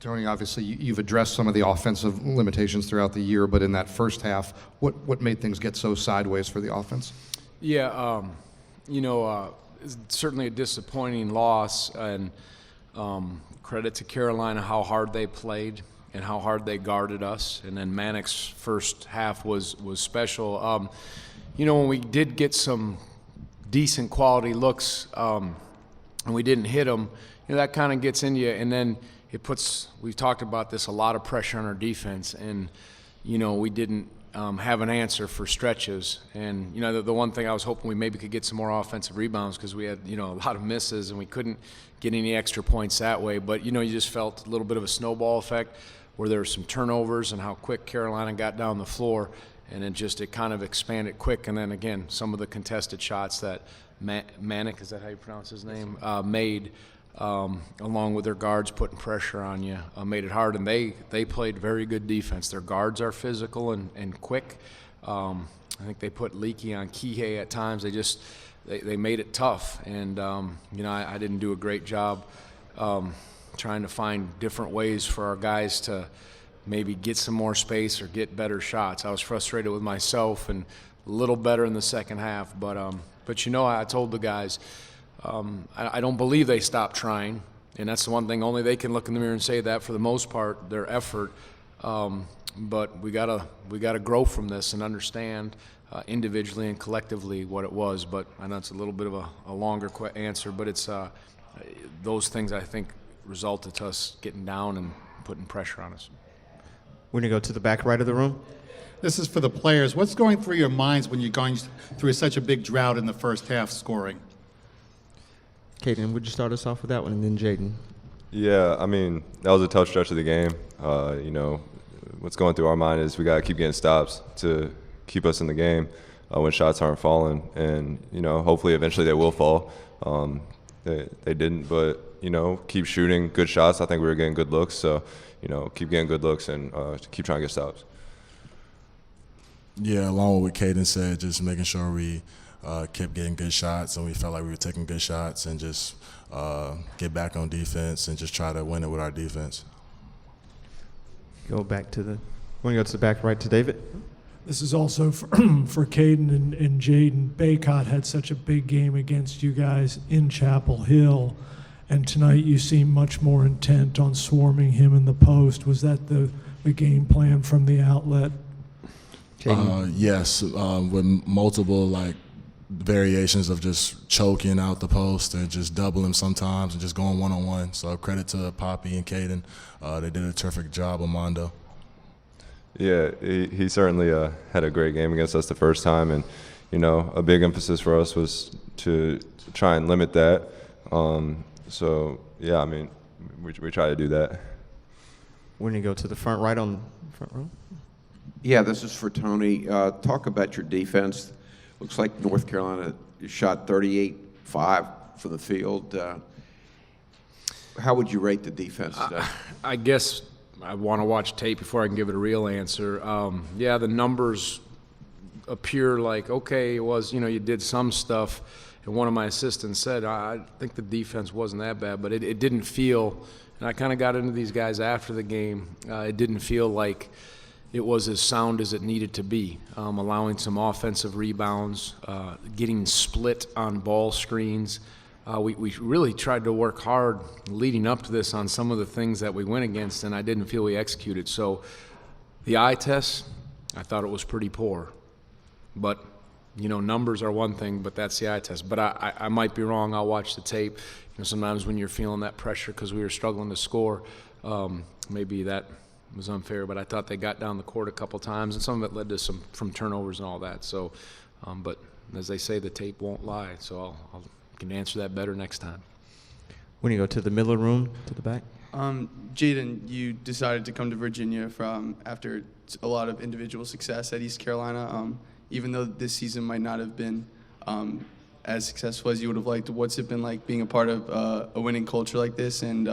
Tony, obviously you've addressed some of the offensive limitations throughout the year, but in that first half, what made things get so sideways for the offense? Yeah, it's certainly a disappointing loss, and credit to Carolina how hard they played and how hard they guarded us. And then Manic's first half was special. When we did get some decent quality looks and we didn't hit them, that kind of gets in you, and then it puts, we've talked about this, a lot of pressure on our defense, and we didn't have an answer for stretches. And the one thing I was hoping we maybe could get some more offensive rebounds, because we had a lot of misses and we couldn't get any extra points that way. But you just felt a little bit of a snowball effect where there were some turnovers and how quick Carolina got down the floor, and it kind of expanded quick. And then again, some of the contested shots that Manic, is that how you pronounce his name, made, along with their guards putting pressure on you, made it hard. And they played very good defense. Their guards are physical and quick. I think they put Leaky on Kihei at times. They made it tough. And I didn't do a great job trying to find different ways for our guys to maybe get some more space or get better shots. I was frustrated with myself, and a little better in the second half. But I told the guys, I don't believe they stopped trying, and that's the one thing, only they can look in the mirror and say that for the most part, their effort. But we gotta grow from this and understand individually and collectively what it was. But I know it's a little bit of a longer answer, but it's those things I think resulted to us getting down and putting pressure on us. We're gonna go to the back right of the room. This is for the players. What's going through your minds when you're going through such a big drought in the first half scoring? Kadin, would you start us off with that one, and then Jayden? Yeah, that was a tough stretch of the game. What's going through our mind is we got to keep getting stops to keep us in the game when shots aren't falling. And, hopefully eventually they will fall. They didn't, but, keep shooting good shots. I think we were getting good looks. So, keep getting good looks and keep trying to get stops. Yeah, along with what Kadin said, just making sure we kept getting good shots, and we felt like we were taking good shots, and just get back on defense and just try to win it with our defense. We're going to go to the back right to David. This is also for Kadin and Jaden. Bacot had such a big game against you guys in Chapel Hill, and tonight you seem much more intent on swarming him in the post. Was that the game plan from the outlet? Yes, with multiple variations of just choking out the post and just double him sometimes and just going one-on-one. So credit to Poppy and Kadin. They did a terrific job on Mondo. Yeah, he certainly had a great game against us the first time, and a big emphasis for us was to try and limit that. So yeah, we try to do that. We're gonna go to the front right on the front row. Yeah, this is for Tony. Talk about your defense. Looks like North Carolina shot 38-5 from the field. How would you rate the defense today? I guess I want to watch tape before I can give it a real answer. The numbers appear like, okay, it was, you did some stuff. And one of my assistants said, I think the defense wasn't that bad, but it didn't feel, and I kind of got into these guys after the game, it didn't feel like it was as sound as it needed to be, allowing some offensive rebounds, getting split on ball screens. We really tried to work hard leading up to this on some of the things that we went against, and I didn't feel we executed. So the eye test, I thought it was pretty poor. But, numbers are one thing, but that's the eye test. But I might be wrong. I'll watch the tape. Sometimes when you're feeling that pressure because we were struggling to score, maybe that was unfair, but I thought they got down the court a couple times, and some of it led to from turnovers and all that. So, but as they say, the tape won't lie. So I can answer that better next time. When you go to the middle room, to the back. Jaden, you decided to come to Virginia after a lot of individual success at East Carolina. Even though this season might not have been as successful as you would have liked, what's it been like being a part of a winning culture like this, and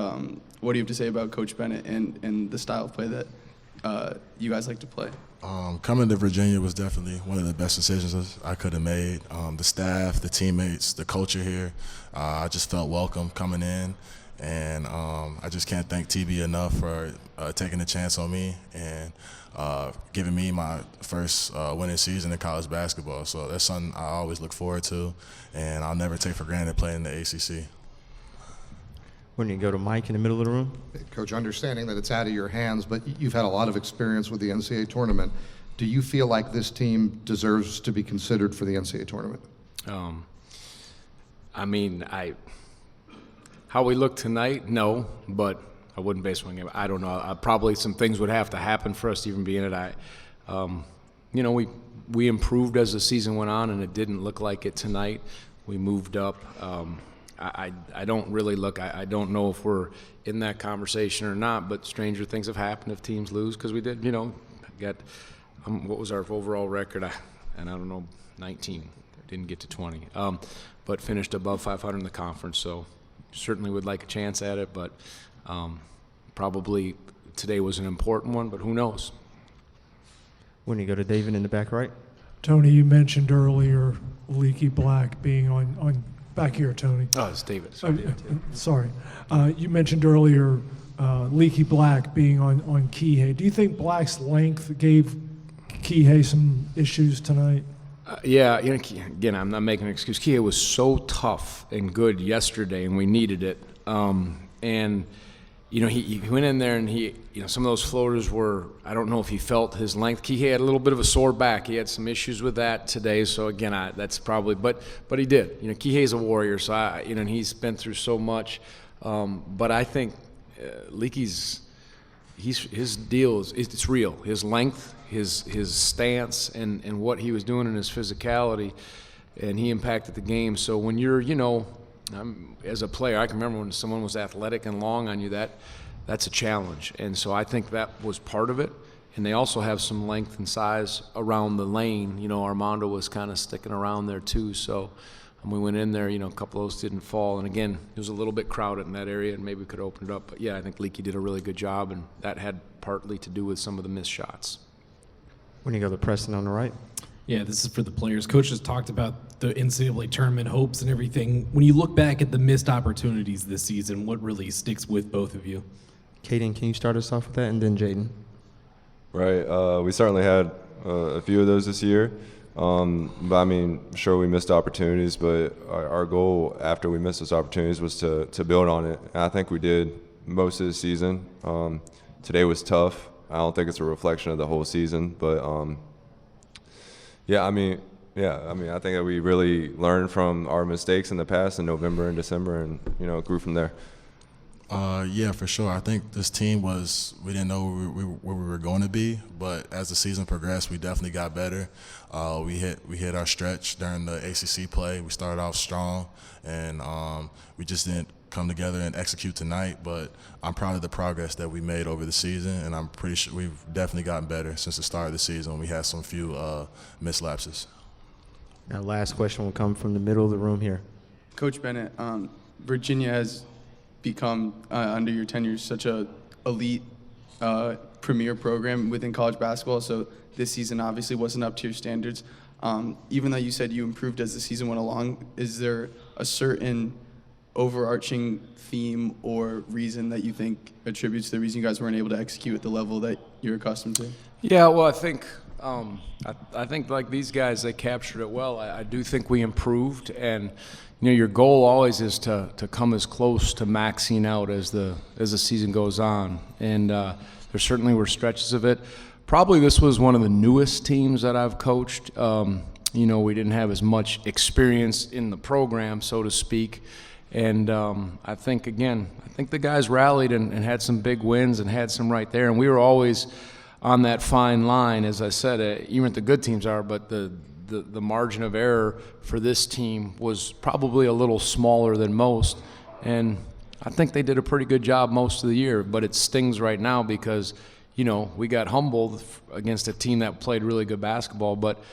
what do you have to say about Coach Bennett and the style of play that you guys like to play? Coming to Virginia was definitely one of the best decisions I could have made. The staff, the teammates, the culture here, I just felt welcome coming in, And I just can't thank TB enough for taking a chance on me and giving me my first winning season in college basketball. So that's something I always look forward to, and I'll never take for granted playing in the ACC. When you go to Mike in the middle of the room. Coach, understanding that it's out of your hands, but you've had a lot of experience with the NCAA tournament. Do you feel like this team deserves to be considered for the NCAA tournament? How we look tonight, no, but I wouldn't base one game. I don't know. Probably some things would have to happen for us to even be in it. We improved as the season went on, and it didn't look like it tonight. We moved up. I don't really look. I don't know if we're in that conversation or not. But stranger things have happened if teams lose, because we did. Got what was our overall record? And I don't know, 19. Didn't get to 20. But finished above 500 in the conference. So certainly would like a chance at it. But probably today was an important one. But who knows? When you go to David in the back right. Tony, you mentioned earlier Leaky Black being on back here, Tony. Oh, it's David. Sorry. You mentioned earlier Leaky Black being on Kihei. Do you think Black's length gave Kihei some issues tonight? Yeah, again, I'm not making an excuse. Kihei was so tough and good yesterday, and we needed it. And he went in there, and some of those floaters were, I don't know if he felt his length. Kihei had a little bit of a sore back. He had some issues with that today. So again, that's probably, but he did. Kihei's a warrior, so and he's been through so much. But I think Leaky's, his deal it's real. His length, his stance, and what he was doing in his physicality, and he impacted the game. So when you're, as a player, I can remember when someone was athletic and long on you, that's a challenge. And so I think that was part of it. And they also have some length and size around the lane. Armando was kind of sticking around there too. So we went in there, a couple of those didn't fall. And again, it was a little bit crowded in that area, and maybe we could open it up. But yeah, I think Leaky did a really good job, and that had partly to do with some of the missed shots. When you go to Preston on the right. Yeah, this is for the players. Coach has talked about the NCAA tournament hopes and everything. When you look back at the missed opportunities this season, what really sticks with both of you? Kadin, can you start us off with that, and then Jaden? Right. We certainly had a few of those this year. But sure, we missed opportunities, but our goal after we missed those opportunities was to build on it. And I think we did most of the season. Today was tough. I don't think it's a reflection of the whole season, but I think that we really learned from our mistakes in the past in November and December, and grew from there. Yeah, for sure. I think this team we didn't know where we were going to be, but as the season progressed, we definitely got better. We hit our stretch during the ACC play. We started off strong, and we just didn't come together and execute tonight. But I'm proud of the progress that we made over the season, and I'm pretty sure we've definitely gotten better since the start of the season. We had some few missed lapses. Now, last question will come from the middle of the room here. Coach Bennett, Virginia has become, under your tenure, such a elite premier program within college basketball. So this season obviously wasn't up to your standards. Even though you said you improved as the season went along, is there a certain overarching theme or reason that you think attributes to the reason you guys weren't able to execute at the level that you're accustomed to? Yeah, well, I think like these guys, they captured it well. I do think we improved, and your goal always is to come as close to maxing out as the season goes on, and there certainly were stretches of it. Probably this was one of the newest teams that I've coached. We didn't have as much experience in the program, so to speak, and I think the guys rallied and had some big wins and had some right there, and we were always on that fine line, as I said, even the good teams are, but the margin of error for this team was probably a little smaller than most, and I think they did a pretty good job most of the year, but it stings right now because, we got humbled against a team that played really good basketball, but,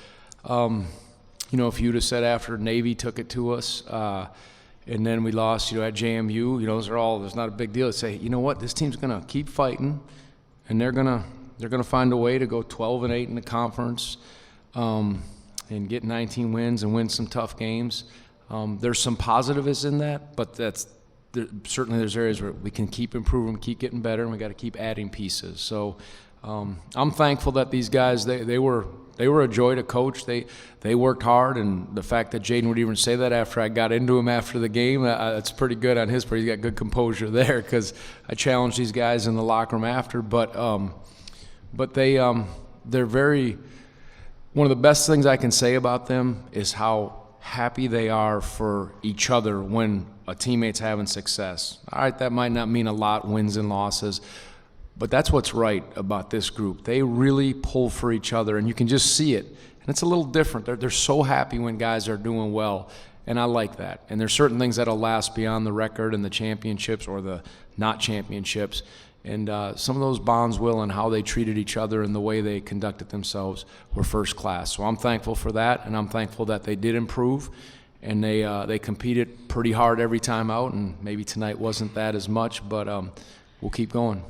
if you'd have said after Navy took it to us, and then we lost, at JMU, there's not a big deal to say, this team's going to keep fighting, and they're going to find a way to go 12-8 in the conference, and get 19 wins and win some tough games. There's some positives in that, but certainly there's areas where we can keep improving, keep getting better, and we got to keep adding pieces. So I'm thankful that these guys, they were a joy to coach. They worked hard, and the fact that Jaden would even say that after I got into him after the game, that's pretty good on his part. He's got good composure there, because I challenged these guys in the locker room after. But they're very. One of the best things I can say about them is how happy they are for each other when a teammate's having success. All right, that might not mean a lot, wins and losses, but that's what's right about this group. They really pull for each other, and you can just see it. And it's a little different. They're so happy when guys are doing well, and I like that. And there's certain things that'll last beyond the record and the championships or the not championships. And some of those bonds will, and how they treated each other and the way they conducted themselves were first class. So I'm thankful for that, and I'm thankful that they did improve, and they competed pretty hard every time out, and maybe tonight wasn't that as much, but we'll keep going.